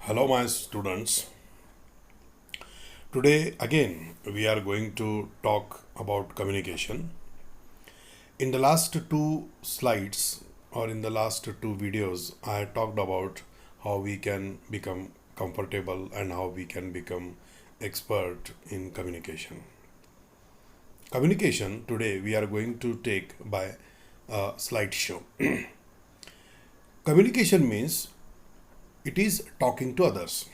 Hello, my students. Today, again, we are going to talk about communication. In the last two slides or in the last two videos, I talked about how we can become comfortable and how we can become expert in communication. Communication today we are going to take by a slideshow. Communication means it is talking to others.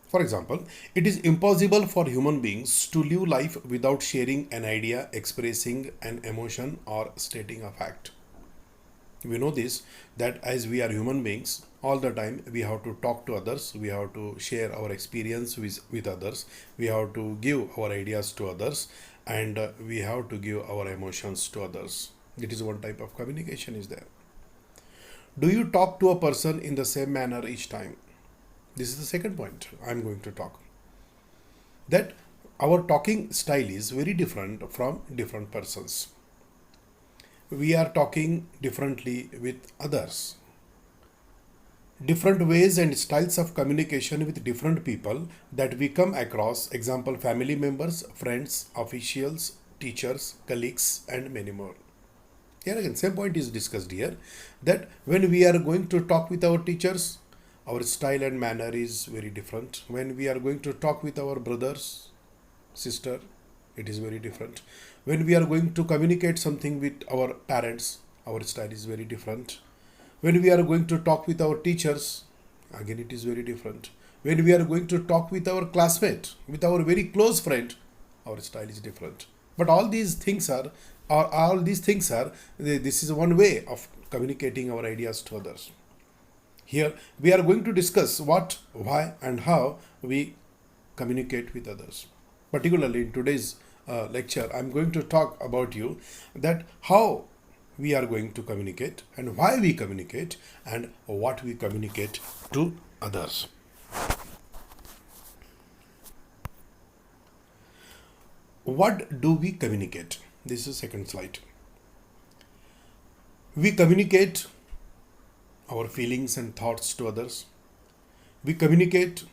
For example, it is impossible for human beings to live life without sharing an idea, expressing an emotion, or stating a fact. We know this that as we are human beings, all the time we have to talk to others, we have to share our experience with others, we have to give our ideas to others, and we have to give our emotions to others. It is one type of communication, is there. Do you talk to a person in the same manner each time? This is the second point I'm going to talk. That our talking style is very different from different persons. We are talking differently with others. Different ways and styles of communication with different people that we come across, example, family members, friends, officials, teachers, colleagues, and many more. Here again, same point is discussed here that when we are going to talk with our teachers, our style and manner is very different. When we are going to talk with our brothers, sister, it is very different. When we are going to communicate something with our parents, our style is very different. When we are going to talk with our teachers, again it is very different. When we are going to talk with our classmate, with our very close friend, our style is different. But all these things are, this is one way of communicating our ideas to others. Here we are going to discuss what, why, and how we communicate with others. Particularly in today's lecture, I'm going to talk about you that how we are going to communicate and why we communicate and what we communicate to others. What do we communicate? This is second slide. We communicate our feelings and thoughts to others. We communicate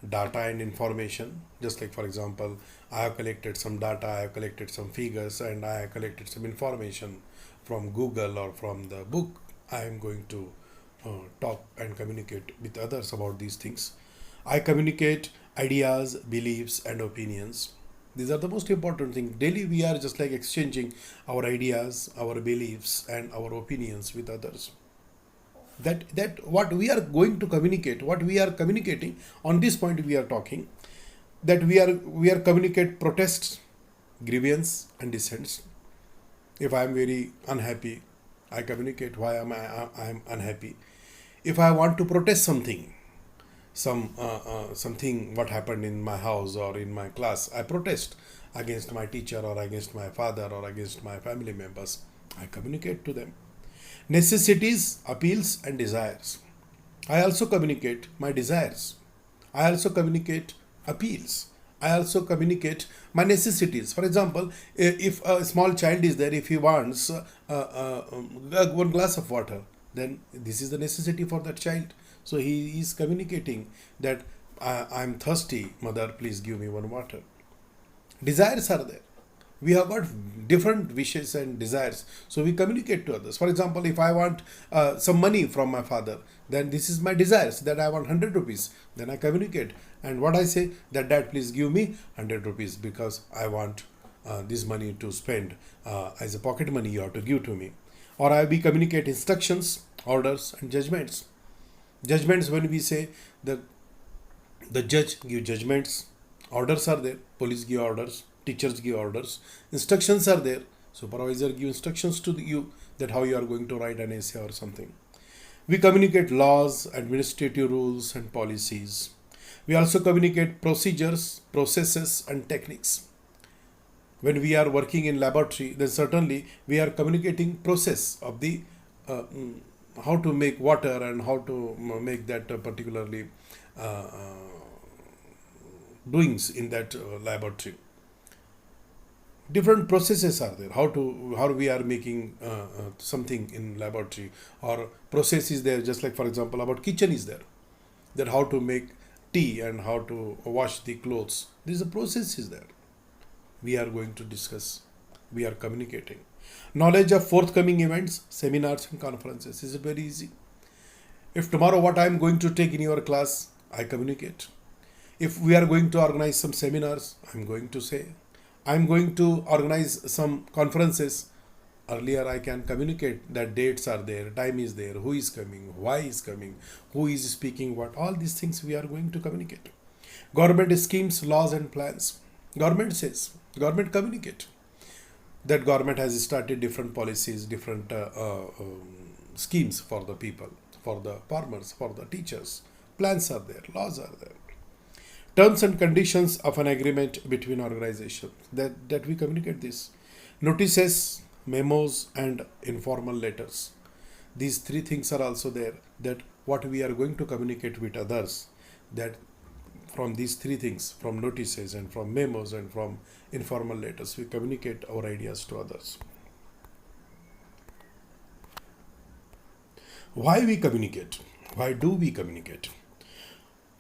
data and information. Just like, for example, I have collected some data, I have collected some figures, and I have collected some information from Google or from the book. I am going to talk and communicate with others about these things. I communicate ideas, beliefs, and opinions. These are the most important thing. Daily we are just like exchanging our ideas, our beliefs, and our opinions with others. That what we are going to communicate, what we are communicating, on this point we are talking that we are communicate protests, grievance, and dissents. If I am very unhappy, I communicate why I am unhappy. If I want to protest something, something what happened in my house or in my class, I protest against my teacher or against my father or against my family members. I communicate to them. Necessities, appeals, and desires. I also communicate my desires. I also communicate appeals. I also communicate my necessities. For example, if a small child is there, if he wants one glass of water, then this is the necessity for that child. So he is communicating that I'm thirsty, mother, please give me one water. Desires are there. We have got different wishes and desires, so we communicate to others. For example, if I want some money from my father, then this is my desires that I want 100 rupees. Then I communicate, and what I say that dad, please give me 100 rupees because I want this money to spend as a pocket money. You have to give to me. Or we communicate instructions, orders, and judgments. Judgments, when we say the judge give judgments, orders are there, police give orders, teachers give orders, instructions are there, supervisor give instructions to you that how you are going to write an essay or something. We communicate laws, administrative rules, and policies. We also communicate procedures, processes, and techniques. When we are working in laboratory, then certainly we are communicating process of the how to make water and how to make that particularly doings in that laboratory. Different processes are there, how we are making something in laboratory, or process is there. Just like, for example, about kitchen is there. that how to make tea and how to wash the clothes. This is a process is there. We are going to discuss. We are communicating. Knowledge of forthcoming events, seminars and conferences is very easy. If tomorrow what I am going to take in your class, I communicate. If we are going to organize some seminars, I am going to say. I am going to organize some conferences. Earlier I can communicate that dates are there, time is there, who is coming, why is coming, who is speaking what. All these things we are going to communicate. Government schemes, laws and plans. Government says, government communicate. That government has started different policies, different schemes for the people, for the farmers, for the teachers. Plans are there, laws are there. Terms and conditions of an agreement between organizations. That we communicate this. Notices, memos and informal letters. These three things are also there. That what we are going to communicate with others, that from these three things, from notices and from memos and from informal letters, we communicate our ideas to others. Why we communicate? Why do we communicate?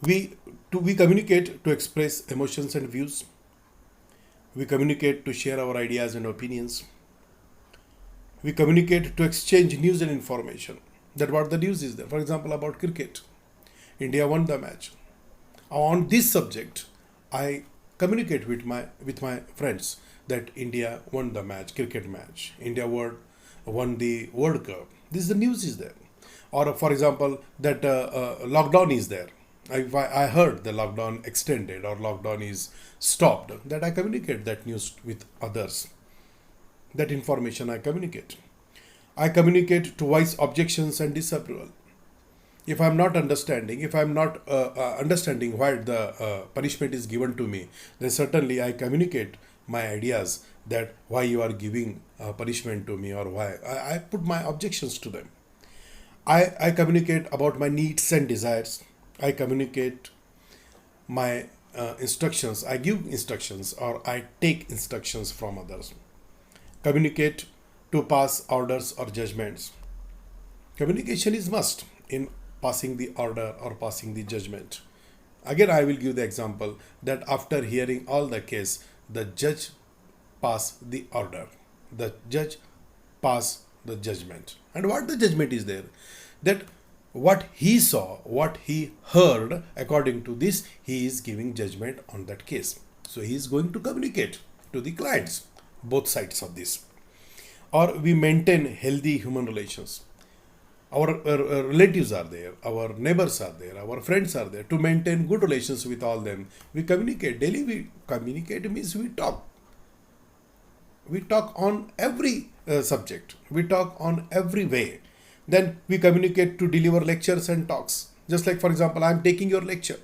We communicate to express emotions and views. We communicate to share our ideas and opinions. We communicate to exchange news and information. That what the news is there. For example, about cricket. India won the match. On this subject, I communicate with my friends that India won the match, cricket match. India won the World Cup. This the news is there. Or for example, that lockdown is there. If I heard the lockdown extended or lockdown is stopped, that I communicate that news with others. That information I communicate. I communicate to voice objections and disapproval. If I am not understanding, understanding why the punishment is given to me, then certainly I communicate my ideas that why you are giving punishment to me or why. I put my objections to them. I communicate about my needs and desires. I communicate my instructions. I give instructions or I take instructions from others. Communicate to pass orders or judgments. Communication is must in passing the order or passing the judgment. Again, I will give the example that after hearing all the case, the judge pass the order. The judge pass the judgment. And what the judgment is there? That what he saw, what he heard, according to this, he is giving judgment on that case. So he is going to communicate to the clients, both sides of this. Or we maintain healthy human relations. Our relatives are there, our neighbors are there, our friends are there. To maintain good relations with all them, we communicate. Daily we communicate means we talk. We talk on every subject. We talk on every way. Then we communicate to deliver lectures and talks. Just like, for example, I am taking your lecture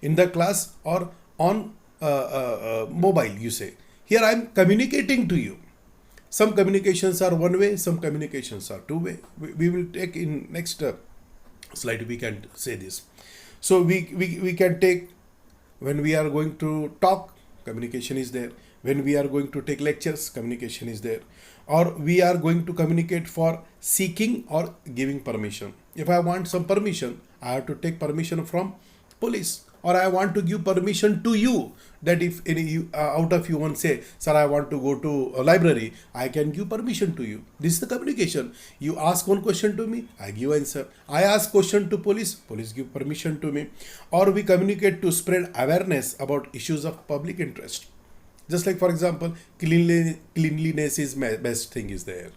in the class or on mobile, you say. Here I am communicating to you. Some communications are one way, some communications are two way. We will take in next slide, we can say this. So we can take, when we are going to talk, communication is there. When we are going to take lectures, communication is there. Or we are going to communicate for seeking or giving permission. If I want some permission, I have to take permission from police. Or I want to give permission to you, that if any out of you one say, sir, I want to go to a library, I can give permission to you. This is the communication. You ask one question to me, I give answer. I ask question to police, police give permission to me. Or we communicate to spread awareness about issues of public interest. Just like, for example, cleanliness is best thing is there.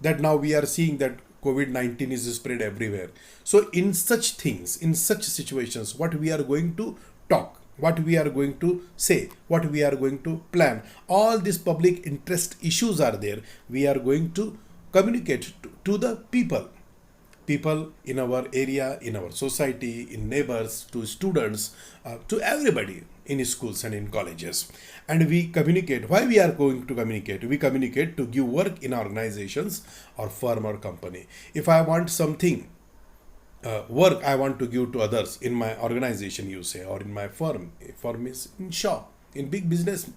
That now we are seeing that COVID-19 is spread everywhere. So in such things, in such situations, what we are going to talk, what we are going to say, what we are going to plan, all these public interest issues are there. We are going to communicate to the people in our area, in our society, in neighbors, to students, to everybody in schools and in colleges. And we communicate. Why we are going to communicate? We communicate to give work in organizations or firm or company. If I want something, work I want to give to others in my organization, you say, or in my firm is in shop, in big business,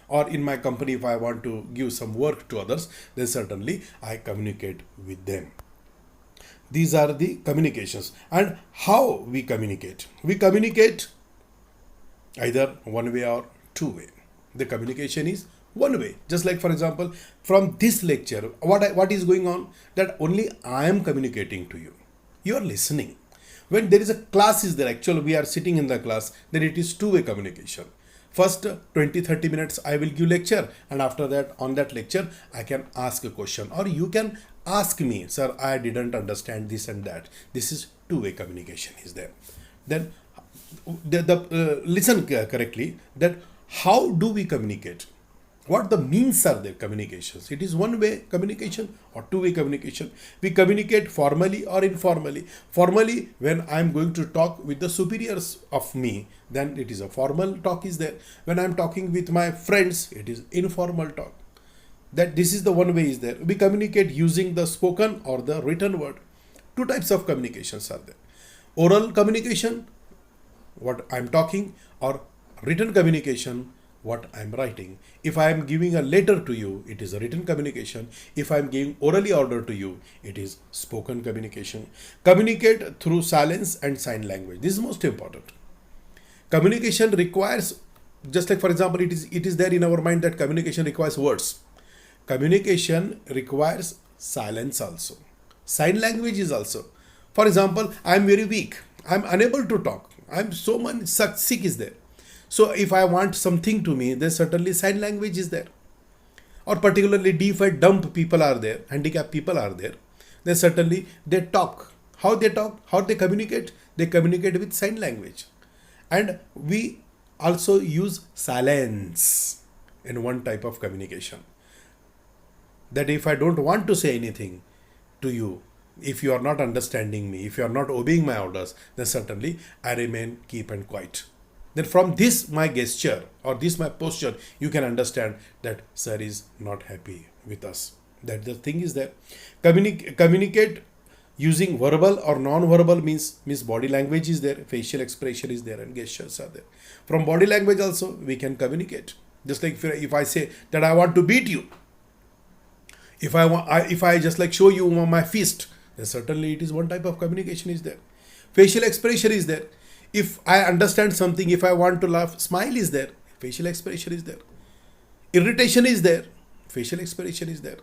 or in my company, if I want to give some work to others, then certainly I communicate with them. These are the communications. And how we communicate? We communicate either one way or two way. The communication is one way. Just like, for example, from this lecture, what is going on? That only I am communicating to you. You are listening. When there is a class is there, actually we are sitting in the class, then it is two-way communication. First 20-30 minutes I will give lecture, and after that, on that lecture, I can ask a question, or you can ask me, sir, I didn't understand this and that. This is two-way communication is there. Then listen correctly, that how do we communicate? What the means are there communications? It is one way communication or two way communication. We communicate formally or informally. Formally, when I am going to talk with the superiors of me, then it is a formal talk is there. When I am talking with my friends, it is informal talk. That this is the one way is there. We communicate using the spoken or the written word. Two types of communications are there. Oral communication, what I am talking, or written communication, what I am writing. If I am giving a letter to you, it is a written communication. If I am giving orally order to you, it is spoken communication. Communicate through silence and sign language. This is most important. Communication requires, just like for example, it is there in our mind that communication requires words. Communication requires silence also. Sign language is also. For example, I am very weak. I am unable to talk. I am so much sick is there. So if I want something to me, then certainly sign language is there. Or particularly deaf and dumb people are there, handicapped people are there. Then certainly they talk. How they talk? How they communicate? They communicate with sign language. And we also use silence in one type of communication. That if I don't want to say anything to you, if you are not understanding me, if you are not obeying my orders, then certainly I remain keep and quiet. Then from this my gesture or this my posture, you can understand that sir is not happy with us. That the thing is that communicate using verbal or non-verbal means body language is there, facial expression is there, and gestures are there. From body language also we can communicate. Just like if I say that I want to beat you, if I just like show you my fist, then certainly it is one type of communication is there. Facial expression is there. If I understand something, if I want to laugh, smile is there. Facial expression is there. Irritation is there. Facial expression is there.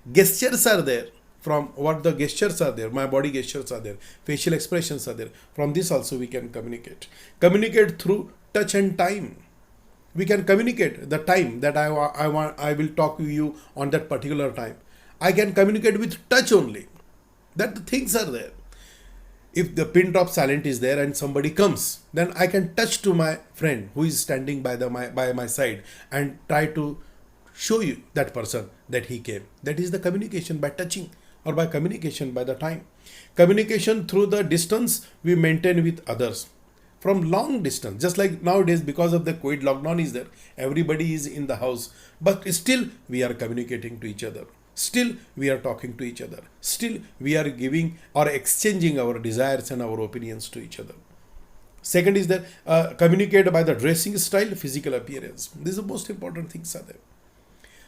Gestures are there. From what the gestures are there, my body gestures are there. Facial expressions are there. From this also we can communicate. Communicate through touch and time. We can communicate the time that I will talk to you on that particular time. I can communicate with touch only. That the things are there. If the pin drop silent is there and somebody comes, then I can touch to my friend who is standing by my side and try to show you that person that he came. That is the communication by touching or by communication by the time. Communication through the distance we maintain with others. From long distance, just like nowadays because of the COVID lockdown is there, everybody is in the house, but still we are communicating to each other. Still we are talking to each other. Still we are giving or exchanging our desires and our opinions to each other. Second is that communicate by the dressing style, physical appearance. These are the most important things are there.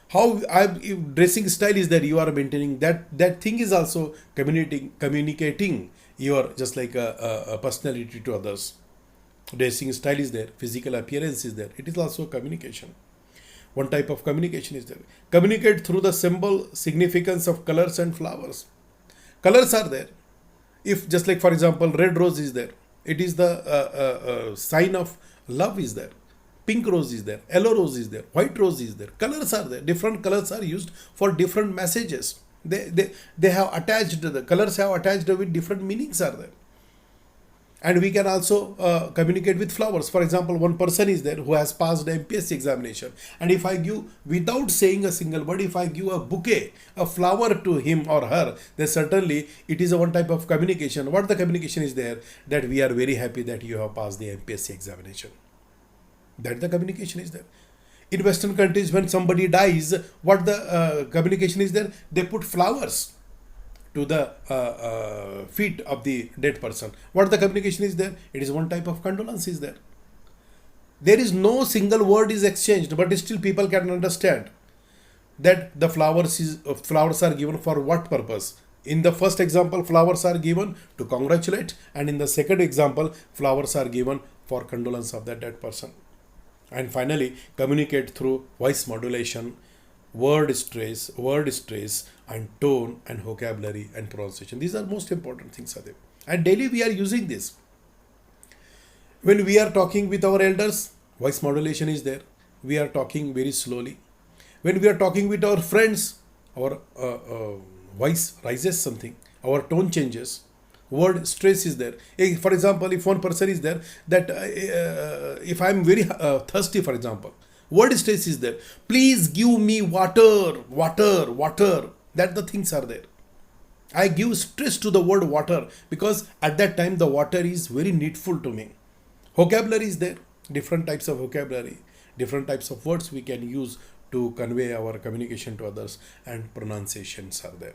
How if dressing style is there, you are maintaining that thing is also communicating your just like a personality to others. Dressing style is there, physical appearance is there. It is also communication. One type of communication is there. Communicate through the symbol significance of colors and flowers. Colors are there. If just like for example, red rose is there, it is the sign of love is there. Pink rose is there, yellow rose is there, white rose is there. Colors are there. Different colors are used for different messages. They have attached, the colors have attached with different meanings are there. And we can also communicate with flowers. For example, one person is there who has passed the MPSC examination. And if I give, without saying a single word, if I give a bouquet, a flower to him or her, then certainly it is a one type of communication. What the communication is there? That we are very happy that you have passed the MPSC examination. That the communication is there. In Western countries, when somebody dies, what the communication is there? They put flowers to the feet of the dead person. What the communication is there? It is one type of condolence is there. There is no single word is exchanged, but still people can understand that the flowers are given for what purpose. In the first example, flowers are given to congratulate, and in the second example, flowers are given for condolence of the dead person. And finally, communicate through voice modulation, word stress, and tone and vocabulary and pronunciation. These are most important things are there. And daily we are using this. When we are talking with our elders, voice modulation is there. We are talking very slowly. When we are talking with our friends, our voice rises something, our tone changes, word stress is there. For example, if one person is there that if I am very thirsty, for example, word stress is there. Please give me water, water, water. That the things are there. I give stress to the word water because at that time the water is very needful to me. Vocabulary is there, different types of vocabulary, different types of words we can use to convey our communication to others, and pronunciations are there.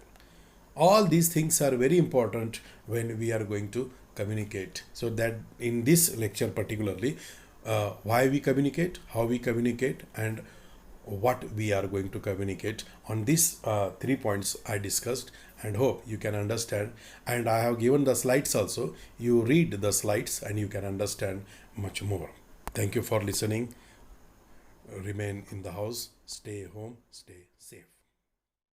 All these things are very important when we are going to communicate. So that in this lecture particularly, why we communicate, how we communicate, and what we are going to communicate. On these 3 points I discussed, and hope you can understand. And I have given the slides also. You read the slides and you can understand much more. Thank you for listening. Remain in the house, stay home, stay safe.